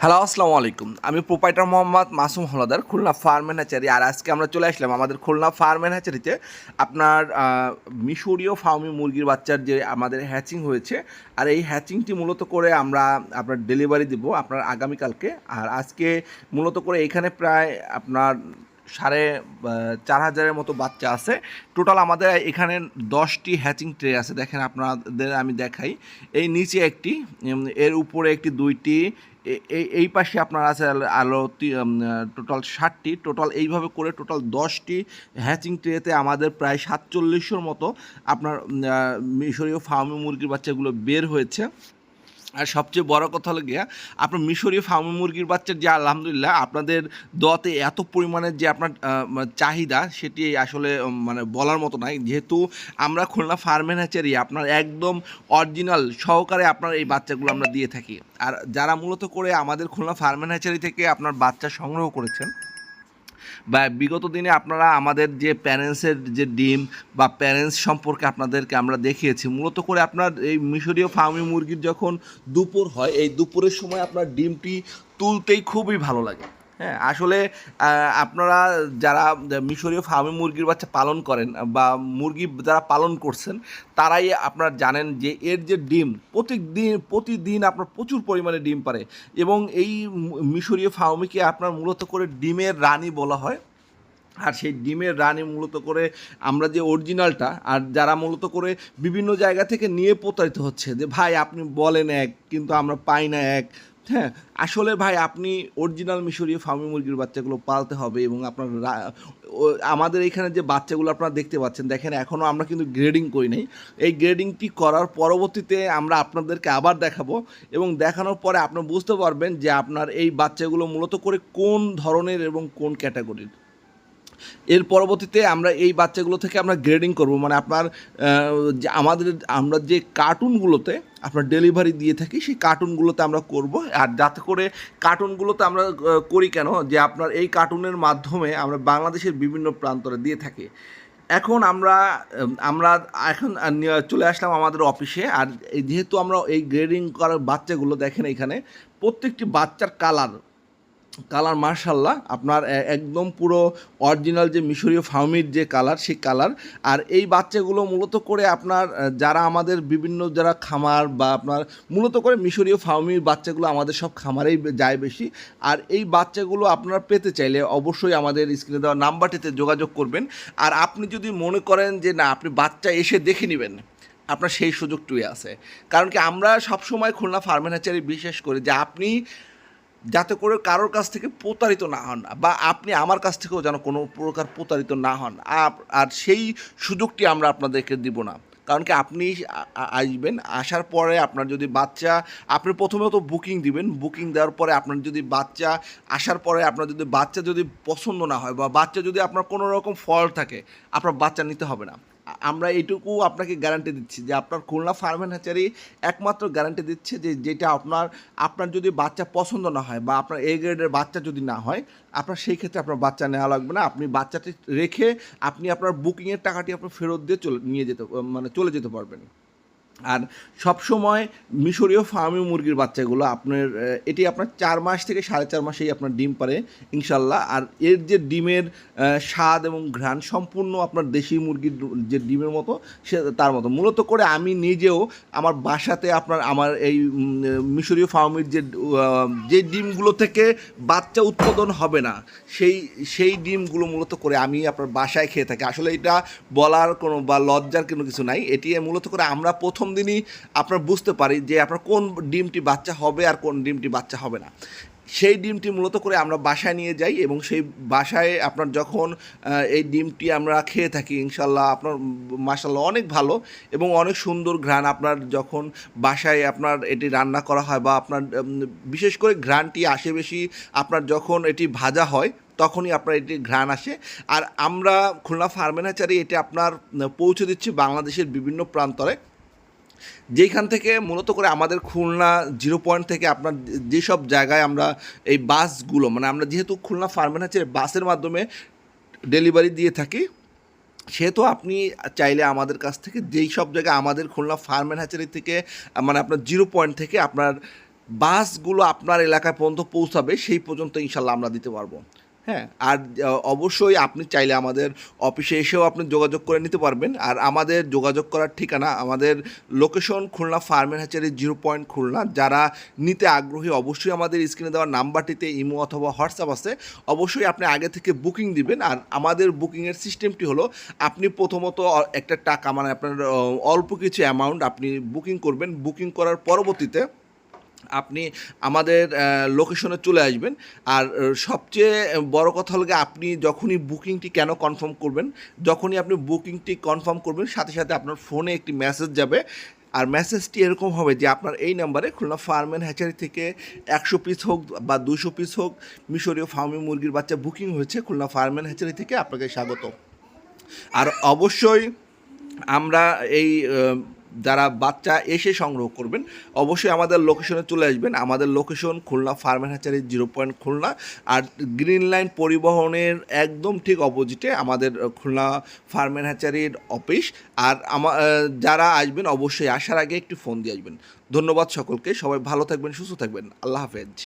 Hello, আসসালামু আলাইকুম। আমি proprietor Mohammad Masum Haldar, Khulna farm and hatchery. আর আজকে আমরা চলে আসলাম আমাদের খুলনা ফার্ম অ্যান্ড হ্যাচারিতে। আপনার মিশরীয় ফার্মি মুরগির বাচ্চার যে আমাদের হ্যাচিং হয়েছে, আর এই হ্যাচিংটি মূলত করে আমরা আপনার ডেলিভারি দেবো আপনার আগামীকালকে। আর আজকে মূলত করে এখানে প্রায় আপনার 4,500-এর মতো বাচ্চা আছে। টোটাল আমাদের এখানে 10টি হ্যাচিং ট্রে আছে। দেখেন আপনাদের আমি দেখাই, এই নিচে একটি, এর উপরে একটি, 2টি, এই পাশে আপনার আছে আলো, টোটাল 60টি। টোটাল এইভাবে করে টোটাল 10টি হ্যাচিং ট্রেতে আমাদের প্রায় 4700-এর মতো আপনার মিশরীয় ফার্মি মুরগির বাচ্চাগুলো বের হয়েছে। আর সবচেয়ে বড় কথা হলো গিয়া, আপনার মিশরীয় ফার্মি মুরগির বাচ্চার যে আলহামদুলিল্লাহ আপনাদের দতে এত পরিমাণের যে আপনার চাহিদা, সেটি আসলে মানে বলার মতো নাই। যেহেতু আমরা খুলনা ফার্ম অ্যান্ড হ্যাচারি আপনার একদম অরিজিনাল সহকারে আপনার এই বাচ্চাগুলো আমরা দিয়ে থাকি। আর যারা মূলত করে আমাদের খুলনা ফার্ম অ্যান্ড হ্যাচারি থেকে আপনার বাচ্চা সংগ্রহ করেছেন, বা বিগত দিনে আপনারা আমাদের যে প্যারেন্টসের যে ডিম বা প্যারেন্টস সম্পর্কে আপনাদেরকে আমরা দেখিয়েছি, মূলত করে আপনার এই মিশরীয় ফার্মি মুরগির যখন দুপুর হয়, এই দুপুরের সময় আপনার ডিমটি তুলতেই খুবই ভালো লাগে। হ্যাঁ, আসলে আপনারা যারা মিশরীয় ফার্মি মুরগির বাচ্চা পালন করেন বা মুরগি যারা পালন করছেন, তারাই আপনারা জানেন যে এর যে ডিম প্রতিদিন আপনার প্রচুর পরিমাণে ডিম পারে। এবং এই মিশরীয় ফার্মিকে আপনার মূলত করে ডিমের রানী বলা হয়। আর সেই ডিমের রানী মূলত করে আমরা যে অরিজিনালটা, আর যারা মূলত করে বিভিন্ন জায়গা থেকে নিয়ে প্রতারিত হচ্ছে যে ভাই আপনি বলেন এক কিন্তু আমরা পাই না এক। হ্যাঁ, আসলে ভাই আপনি অরিজিনাল মিশরীয় ফার্মি মুরগির বাচ্চাগুলো পালতে হবে। এবং আপনার আমাদের এখানে যে বাচ্চাগুলো আপনারা দেখতে পাচ্ছেন, দেখেন এখনও আমরা কিন্তু গ্রেডিং করি নাই। এই গ্রেডিংটি করার পরবর্তীতে আমরা আপনাদেরকে আবার দেখাবো, এবং দেখানোর পরে আপনারা বুঝতে পারবেন যে আপনার এই বাচ্চাগুলো মূলত করে কোন ধরনের এবং কোন ক্যাটাগরির। এর পরবর্তীতে আমরা এই বাচ্চাগুলো থেকে আমরা গ্রেডিং করব, মানে আপনার যে আমরা যে কার্টুনগুলোতে আপনার ডেলিভারি দিয়ে থাকি, সেই কার্টুনগুলোতে আমরা করব। আর যাতে করে কার্টুনগুলোতে আমরা করি কেন, যে আপনার এই কার্টুনের মাধ্যমে আমরা বাংলাদেশের বিভিন্ন প্রান্তরে দিয়ে থাকি। এখন আমরা আমরা এখন চলে আসলাম আমাদের অফিসে। আর যেহেতু আমরা এই গ্রেডিং করার বাচ্চাগুলো, দেখেন এখানে প্রত্যেকটি বাচ্চার কালার মার্শাল্লাহ আপনার একদম পুরো অরিজিনাল যে মিশরীয় ফার্মির যে কালার, সেই কালার। আর এই বাচ্চাগুলো মূলত করে আপনার যারা আমাদের বিভিন্ন যারা খামার বা আপনার মূলত করে মিশরীয় ফার্মির বাচ্চাগুলো আমাদের সব খামারেই যায় বেশি। আর এই বাচ্চাগুলো আপনারা পেতে চাইলে অবশ্যই আমাদের স্ক্রিনে দেওয়া নাম্বারটিতে যোগাযোগ করবেন। আর আপনি যদি মনে করেন যে না, আপনি বাচ্চা এসে দেখে নেবেন, আপনার সেই সুযোগটুই আছে। কারণ কি, আমরা সবসময় খুলনা ফার্ম অ্যান্ড হ্যাচারি বিশেষ করি যে আপনি যাতে করে কারোর কাছ থেকে প্রতারিত না হন, বা আপনি আমার কাছ থেকেও যেন কোনো প্রকার প্রতারিত না হন। আর সেই সুযোগটি আমরা আপনাদেরকে দিব না। কারণ কি, আপনি আসবেন, আসার পরে আপনার যদি বাচ্চা, আপনি প্রথমে তো বুকিং দিবেন, বুকিং দেওয়ার পরে আপনার যদি বাচ্চা আসার পরে আপনার যদি বাচ্চা যদি পছন্দ না হয়, বা বাচ্চা যদি আপনার কোনো রকম ফল্ট থাকে, আপনার বাচ্চা নিতে হবে না। আমরা এইটুকু আপনাকে গ্যারান্টি দিচ্ছি যে আপনার খুলনা ফার্ম অ্যান্ড হ্যাচারি একমাত্র গ্যারান্টি দিচ্ছে যে যেটা আপনার যদি বাচ্চা পছন্দ না হয়, বা আপনার এ গ্রেডের বাচ্চা যদি না হয়, আপনার সেই ক্ষেত্রে আপনার বাচ্চা নেওয়া লাগবে না। আপনি বাচ্চাটি রেখে আপনি আপনার বুকিংয়ের টাকাটি আপনার ফেরত দিয়ে চলে যেতে পারবেন। আর সবসময় মিশরীয় ফার্মি মুরগির বাচ্চাগুলো আপনার এটি আপনার 4 মাস থেকে 4.5 মাসেই আপনার ডিম পারে ইনশাল্লাহ। আর এর যে ডিমের স্বাদ এবং ঘ্রাণ সম্পূর্ণ আপনার দেশি মুরগির যে ডিমের মতো, সে তার মতো। মূলত করে আমি নিজেও আমার বাসাতে আমার এই মিশরীয় ফার্মির যে ডিমগুলো থেকে বাচ্চা উৎপাদন হবে না, সেই ডিমগুলো মূলত করে আমি আপনার বাসায় খেয়ে থাকি। আসলে এটা বলার কোনো বা লজ্জার কোনো কিছু নাই। এটি মূলত করে আমরা প্রথম দিনই আপনার বুঝতে পারি যে আপনার কোন ডিমটি বাচ্চা হবে আর কোন ডিমটি বাচ্চা হবে না। সেই ডিমটি মূলত করে আমরা বাসায় নিয়ে যাই, এবং সেই বাসায় আপনার যখন এই ডিমটি আমরা খেয়ে থাকি, ইনশাল্লাহ আপনার মাশাল্লাহ অনেক ভালো এবং অনেক সুন্দর ঘ্রাণ। আপনার যখন বাসায় আপনার এটি রান্না করা হয়, বা আপনার বিশেষ করে ঘ্রাণটি আসে বেশি আপনার যখন এটি ভাজা হয়, তখনই আপনার এটি ঘ্রাণ আসে। আর আমরা খুলনা ফার্ম অ্যান্ড হ্যাচারি এটি আপনার পৌঁছে দিচ্ছি বাংলাদেশের বিভিন্ন প্রান্তরে, যেখান থেকে মূলত করে আমাদের খুলনা 0 পয়েন্ট থেকে আপনার যেসব জায়গায় আমরা এই বাসগুলো, মানে আমরা যেহেতু খুলনা ফার্ম অ্যান্ড হ্যাচারি বাসের মাধ্যমে ডেলিভারি দিয়ে থাকি, সেহেতু আপনি চাইলে আমাদের কাছ থেকে যেই সব জায়গায় আমাদের খুলনা ফার্ম অ্যান্ড হ্যাচারি থেকে, মানে আপনার 0 পয়েন্ট থেকে আপনার বাসগুলো আপনার এলাকা পর্যন্ত পৌঁছাবে সেই পর্যন্ত ইনশাল্লাহ আমরা দিতে পারবো। হ্যাঁ, আর অবশ্যই আপনি চাইলে আমাদের অফিসে এসেও আপনি যোগাযোগ করে নিতে পারবেন। আর আমাদের যোগাযোগ করার ঠিকানা, আমাদের লোকেশন খুলনা ফার্মের হ্যাচারি 0 পয়েন্ট খুলনা। যারা নিতে আগ্রহী অবশ্যই আমাদের স্ক্রিনে দেওয়া নাম্বারটিতে ইমো অথবা হোয়াটসঅ্যাপ আছে, অবশ্যই আপনি আগে থেকে বুকিং দিবেন। আর আমাদের বুকিংয়ের সিস্টেমটি হলো, আপনি প্রথমত একটা টাকা মানে আপনার অল্প কিছু অ্যামাউন্ট আপনি বুকিং করবেন। বুকিং করার পরবর্তীতে আপনি আমাদের লোকেশনে চলে আসবেন। আর সবচেয়ে বড় কথা হলো গিয়ে, আপনি যখনই বুকিংটি কেন কনফার্ম করবেন, যখনই আপনি বুকিংটি কনফার্ম করবেন সাথে সাথে আপনার ফোনে একটি মেসেজ যাবে। আর মেসেজটি এরকম হবে যে আপনার এই নাম্বারে খুলনা ফার্ম অ্যান্ড হ্যাচারি থেকে 100 পিস হোক বা 200 পিস হোক মিশরীয় ফার্মি মুরগির বাচ্চা বুকিং হয়েছে, খুলনা ফার্ম অ্যান্ড হ্যাচারি থেকে আপনাকে স্বাগত। আর অবশ্যই আমরা এই যারা বাচ্চা এসে সংগ্রহ করবেন অবশ্যই আমাদের লোকেশনে চলে আসবেন। আমাদের location Khulna farm and hatchery 0 point Khulna. আর গ্রিন লাইন পরিবহনের একদম ঠিক অপোজিটে আমাদের খুলনা ফার্ম অ্যান্ড হ্যাচারির অফিস। আর যারা আসবেন অবশ্যই আসার আগে একটু ফোন দিয়ে আসবেন। ধন্যবাদ সকলকে, সবাই ভালো থাকবেন, সুস্থ থাকবেন, আল্লাহ হাফেজ।